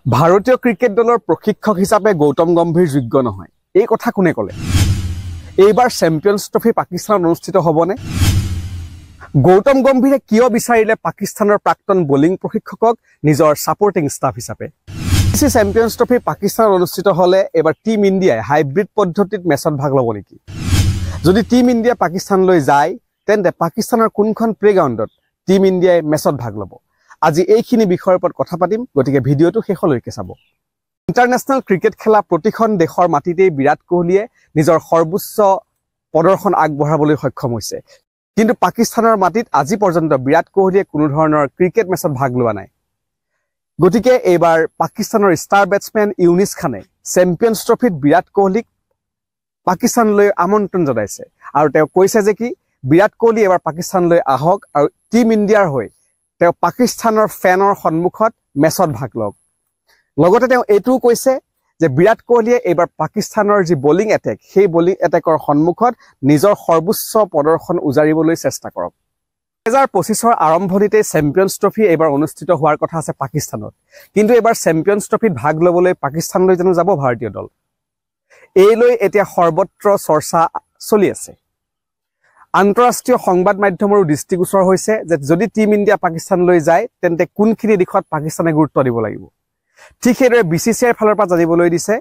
ভাৰতীয় ক্ৰিকেট দলৰ প্ৰশিক্ষক হিচাপে গৌতম গম্ভীৰ যোগ্য নহয় এই কথা কোনে ক'লে এইবাৰ চেম্পিয়ন্স ট্ৰফি পাকিস্তানত অনুষ্ঠিত হ'বনে গৌতম গম্ভীৰে কিয় বিচাৰিলে পাকিস্তানৰ প্ৰাক্তন বোলিং প্ৰশিক্ষকক নিজৰ সাপোৰ্টিং ষ্টাফ হিচাপে চেম্পিয়ন্স ট্ৰফি পাকিস্তানত অনুষ্ঠিত হ'লে এবাৰ টিম ইণ্ডিয়াই হাইব্ৰিড পদ্ধতিত মেচত ভাগ ল'ব নেকি যদি টিম ইণ্ডিয়া পাকিস্তানলৈ যায় তেন্তে পাকিস্তানৰ কোনখন প্লেগ্ৰাউণ্ডত টিম ইণ্ডিয়াই মেচত ভাগ ল'ব আজি এইখিনি বিষয়ৰ ওপৰত কথা পাতিম গতিকে ভিডিঅটো শেষলৈকে চাব ইন্টাৰনেশ্যনেল ক্ৰিকেট খেলা প্ৰতিখন দেশৰ মাটিতেই বিৰাট কোহলিয়ে নিজৰ সৰ্বোচ্চ প্ৰদৰ্শন আগবঢ়াবলৈ সক্ষম হৈছে কিন্তু পাকিস্তানৰ মাটিত আজি পৰ্যন্ত বিৰাট কোহলিয়ে কোনো ধৰণৰ ক্ৰিকেট মেচত ভাগ লোৱা নাই গতিকে এইবাৰ পাকিস্তানৰ ষ্টাৰ বেটসম্যান ইউনিছ খানে চেম্পিয়ন্স ট্ৰফিত বিৰাট কোহলিক পাকিস্তানলৈ আমন্ত্ৰণ জনাইছে আৰু তেওঁ কৈছে যে কি বিৰাট কোহলি এবাৰ পাকিস্তানলৈ আহক আৰু টিম ইণ্ডিয়াৰ হৈ তেওঁ পাকিস্তানৰ ফেনৰ সন্মুখত মেচত ভাগ লওক লগতে তেওঁ এইটোও কৈছে যে বিৰাট কোহলিয়ে এইবাৰ পাকিস্তানৰ যি বোলিং এটেক সেই বোলিং এটেকৰ সন্মুখত নিজৰ সৰ্বোচ্চ প্ৰদৰ্শন উজাৰিবলৈ চেষ্টা কৰক 2025 আৰম্ভণিতে চেম্পিয়ন্স ট্ৰফি এইবাৰ অনুষ্ঠিত হোৱাৰ কথা আছে পাকিস্তানত কিন্তু এইবাৰ চেম্পিয়ন্স ট্ৰফিত ভাগ ল'বলৈ পাকিস্তানলৈ জানো যাব ভাৰতীয় দল এইলৈ এতিয়া সৰ্বত্ৰ চৰ্চা চলি আছে আন্তঃৰাষ্ট্ৰীয় সংবাদ মাধ্যমৰ দৃষ্টিগোচৰ হৈছে যে যদি টিম ইণ্ডিয়া পাকিস্তানলৈ যায় তেন্তে কোনখিনি দিশত পাকিস্তানে গুৰুত্ব দিব লাগিব ঠিক সেইদৰে বিচিচিআইৰ ফালৰ পৰা জানিবলৈ দিছে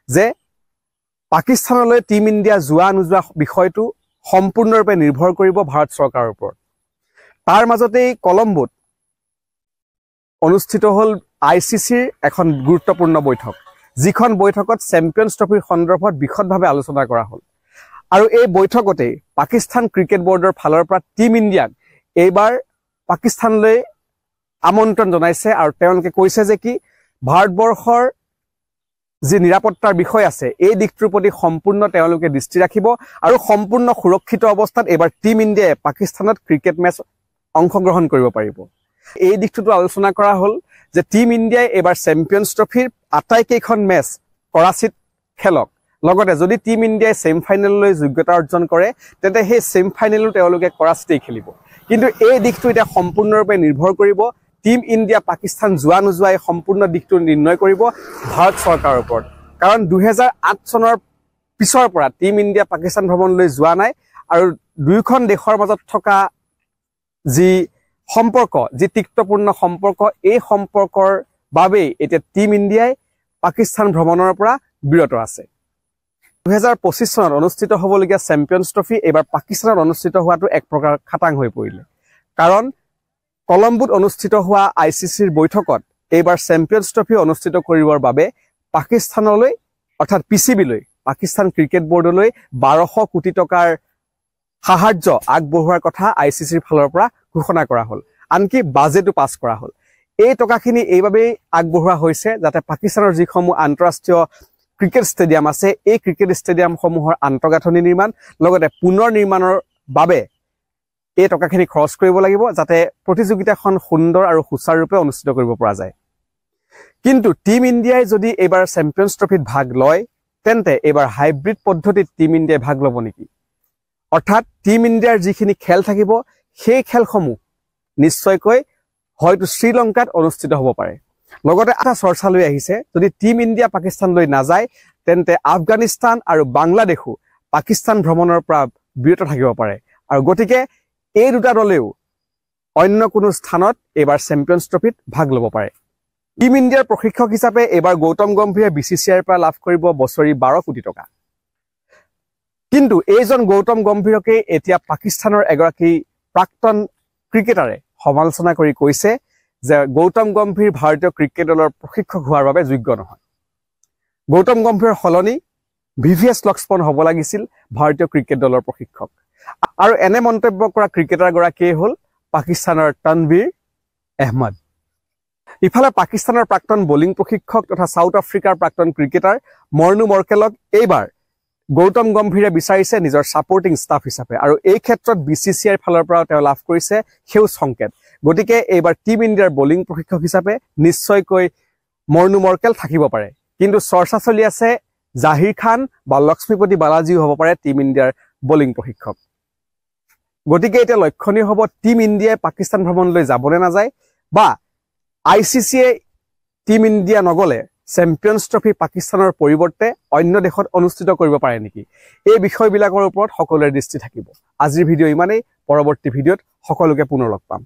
যে পাকিস্তানলৈ টিম ইণ্ডিয়া যোৱা নোযোৱা বিষয়টো সম্পূৰ্ণৰূপে নিৰ্ভৰ কৰিব ভাৰত চৰকাৰৰ ওপৰত তাৰ মাজতেই কলম্বোত অনুষ্ঠিত হ'ল আইচিচিৰ এখন গুৰুত্বপূৰ্ণ বৈঠক যিখন বৈঠকত চেম্পিয়ন্স ট্ৰফিৰ সন্দৰ্ভত বিশদভাৱে আলোচনা কৰা হ'ল আৰু এই বৈঠকতে পাকিস্তান ক্ৰিকেট বোৰ্ডৰ ফালৰ পৰা টিম ইণ্ডিয়াক এইবাৰ পাকিস্তানলৈ আমন্ত্ৰণ জনাইছে আৰু তেওঁলোকে কৈছে যে কি ভাৰতবৰ্ষৰ যি নিৰাপত্তাৰ বিষয় আছে এই দিশটোৰ প্ৰতি সম্পূৰ্ণ তেওঁলোকে দৃষ্টি ৰাখিব আৰু সম্পূৰ্ণ সুৰক্ষিত অৱস্থাত এইবাৰ টিম ইণ্ডিয়াই পাকিস্তানত ক্ৰিকেট মেচ অংশগ্ৰহণ কৰিব পাৰিব এই দিশটোতো আলোচনা কৰা হ'ল যে টিম ইণ্ডিয়াই এইবাৰ চেম্পিয়ন্স ট্ৰফিৰ আটাইকেইখন মেচ কৰাচিত খেলক লগতে যদি টিম ইণ্ডিয়াই ছেমিফাইনেললৈ যোগ্যতা অৰ্জন কৰে তেন্তে সেই ছেমিফাইনেলো তেওঁলোকে কৰাচিতেই খেলিব কিন্তু এই দিশটো এতিয়া সম্পূৰ্ণৰূপে নিৰ্ভৰ কৰিব টিম ইণ্ডিয়া পাকিস্তান যোৱা নোযোৱা এই সম্পূৰ্ণ দিশটো নিৰ্ণয় কৰিব ভাৰত চৰকাৰৰ ওপৰত কাৰণ 2008 চনৰ পিছৰ পৰা টিম ইণ্ডিয়া পাকিস্তান ভ্ৰমণলৈ যোৱা নাই আৰু দুয়োখন দেশৰ মাজত থকা যি সম্পৰ্ক যি তিক্তপূৰ্ণ সম্পৰ্ক এই সম্পৰ্কৰ বাবে এতিয়া টিম ইণ্ডিয়াই পাকিস্তান ভ্ৰমণৰ পৰা বিৰত আছে 2025 চনত অনুষ্ঠিত হ'বলগীয়া চেম্পিয়ন্স ট্ৰফি এইবাৰ পাকিস্তানত অনুষ্ঠিত হোৱাটো এক প্ৰকাৰ খাটাং হৈ পৰিলে কাৰণ কলম্বোত অনুষ্ঠিত হোৱা আইচিচিৰ বৈঠকত এইবাৰ চেম্পিয়ন্স ট্ৰফি অনুষ্ঠিত কৰিবৰ বাবে পাকিস্তানলৈ অৰ্থাৎ পিচিবিলৈ পাকিস্তান ক্ৰিকেট বোৰ্ডলৈ 1200 কোটি টকাৰ সাহায্য আগবঢ়োৱাৰ কথা আইচিচিৰ ফালৰ পৰা ঘোষণা কৰা হ'ল আনকি বাজেটো পাছ কৰা হ'ল এই টকাখিনি এইবাবেই আগবঢ়োৱা হৈছে যাতে পাকিস্তানৰ যিসমূহ আন্তঃৰাষ্ট্ৰীয় ক্ৰিকেট ষ্টেডিয়াম আছে এই ক্ৰিকেট ষ্টেডিয়ামসমূহৰ আন্তঃগাঁথনি নিৰ্মাণ লগতে পুনৰ নিৰ্মাণৰ বাবে এই টকাখিনি খৰচ কৰিব লাগিব যাতে প্ৰতিযোগিতাখন সুন্দৰ আৰু সুচাৰুৰূপে অনুষ্ঠিত কৰিব পৰা যায় কিন্তু টিম ইণ্ডিয়াই যদি এইবাৰ চেম্পিয়ন্স ট্ৰফিত ভাগ লয় তেন্তে এইবাৰ হাইব্ৰিড পদ্ধতিত টিম ইণ্ডিয়াই ভাগ ল'ব নেকি অৰ্থাৎ টিম ইণ্ডিয়াৰ যিখিনি খেল থাকিব সেই খেলসমূহ নিশ্চয়কৈ হয়তো শ্ৰীলংকাত অনুষ্ঠিত হ'ব পাৰে লগতে এটা চৰ্চা লৈ আহিছে যদি টিম ইণ্ডিয়া পাকিস্তানলৈ নাযায় তেন্তে আফগানিস্তান আৰু বাংলাদেশো পাকিস্তান ভ্ৰমণৰ পৰা বিৰত থাকিব পাৰে আৰু গতিকে এই দুটা দলেও অন্য কোনো স্থানত এইবাৰ চেম্পিয়ন্স ট্ৰফিত ভাগ ল'ব পাৰে টিম ইণ্ডিয়াৰ প্ৰশিক্ষক হিচাপে এইবাৰ গৌতম গম্ভীৰে বিচিচিআইৰ পৰা লাভ কৰিব বছৰি 12 কোটি টকা কিন্তু এইজন গৌতম গম্ভীৰকে এতিয়া পাকিস্তানৰ এগৰাকী প্ৰাক্তন ক্ৰিকেটাৰে সমালোচনা কৰি কৈছে যে গৌতম গম্ভীৰ ভাৰতীয় ক্ৰিকেট দলৰ প্ৰশিক্ষক হোৱাৰ বাবে যোগ্য নহয় গৌতম গম্ভীৰৰ সলনি ভিভিএছ লক্ষ্মণ হ'ব লাগিছিল ভাৰতীয় ক্ৰিকেট দলৰ প্ৰশিক্ষক আৰু এনে মন্তব্য কৰা ক্ৰিকেটাৰগৰাকীয়ে হ'ল পাকিস্তানৰ তানভীৰ আহমদ ইফালে পাকিস্তানৰ প্ৰাক্তন বোলিং প্ৰশিক্ষক তথা সাউথ আফ্ৰিকাৰ প্ৰাক্তন ক্ৰিকেটাৰ মৰ্নু মৰ্কেলক এইবাৰ গৌতম গম্ভীৰে বিচাৰিছে নিজৰ সাপোৰ্টিং ষ্টাফ হিচাপে আৰু এই ক্ষেত্ৰত বিচিচিআইৰ ফালৰ পৰা তেওঁ লাভ কৰিছে সেউজ সংকেত গতিকে এইবাৰ টিম ইণ্ডিয়াৰ বোলিং প্ৰশিক্ষক হিচাপে নিশ্চয়কৈ মৰ্নু মৰ্কেল থাকিব পাৰে কিন্তু চৰ্চা চলি আছে জাহিৰ খান বা লক্ষ্মীপতি বালাজীও হ'ব পাৰে টিম ইণ্ডিয়াৰ বোলিং প্ৰশিক্ষক গতিকে এটা লক্ষণীয় হ'ব টিম ইণ্ডিয়াই পাকিস্তান ভ্ৰমণলৈ যাবনে নাযায় বা আইচিচিয়ে টিম ইণ্ডিয়া নগলে চেম্পিয়নছ ট্ৰফি পাকিস্তানৰ পৰিৱৰ্তে অন্য দেশত অনুষ্ঠিত কৰিব পাৰে নেকি? এই বিষয়বিলাকৰ ওপৰত সকলোৰে দৃষ্টি থাকিব। আজিৰ ভিডিঅ' ইমানেই, পৰৱৰ্তী ভিডিঅ'ত সকলোকে পুনৰ লগ পাম।